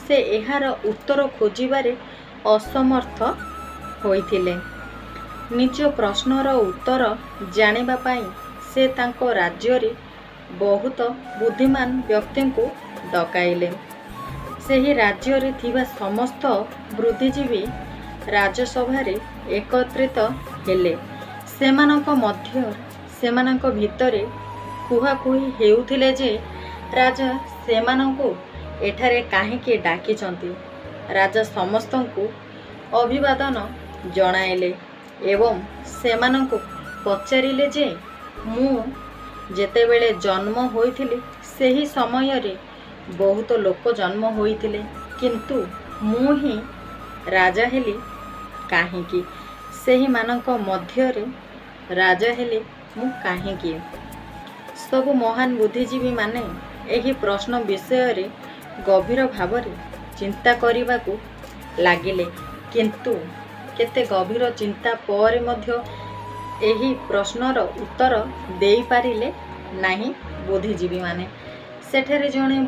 से एहार उत्तर खोजिबारे असमर्थ होइथिले। निज प्रश्नर उत्तर जानिबा पाई से तांको राज्य बहुत बुद्धिमान व्यक्ति को डकाइले। सेही राज्य रे थिबा समस्त बुद्धिजीवी राजसभारे एकत्रित हेले। सेमानक भितरे कुहाकुही हेउथिले जे राजा सेमानंकु एठारे काहेकि डाकिचंती। राजा समस्तंकु अभिवादन जणाइले एवं सेमानंकु पचारिले जे मु जेतेबेले जन्म होइथिली सेही समय रे बहुत लोक जन्म होइथिले, किंतु मु ही राजा हेली काहेकि? सेही मानक मध्यरे राजा हेली मु काहेकि? सबु महान बुद्धिजीवी माने एही प्रश्न विषय रे गभीर भावरे चिंता करिबाकु लागिले, किंतु केते गभीर चिंता पर मध्य एही प्रश्नर उत्तर देई पारिले नाही बुद्धिजीवी माने। सेठारे जणे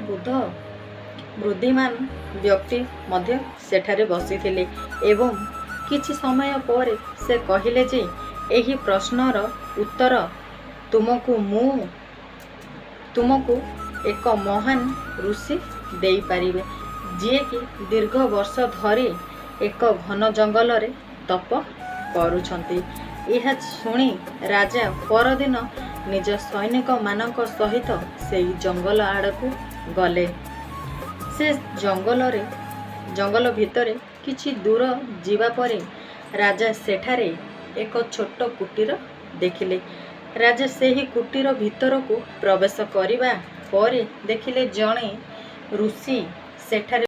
बुद्धिमान व्यक्ति मध्य सेठारे बसिथिले एवं किछि समय पर से कहिले जे एही प्रश्नर उत्तर तुमको एक महान ऋषि देई पारिबे, जे कि दीर्घ वर्ष धरि एक घन जंगल रे तप करूछंती। यह शुणी राजा परदिन निज सैनिक मानक सहित से जंगल आड़कू गले। से जंगल भितरे किछि दूर जीवा परे राजा सेठारे एक छोट कुटीर देखिले। राजा सेही कुटीर भितर को प्रवेश करिबा परे देखिले जणे ऋषि सेठारे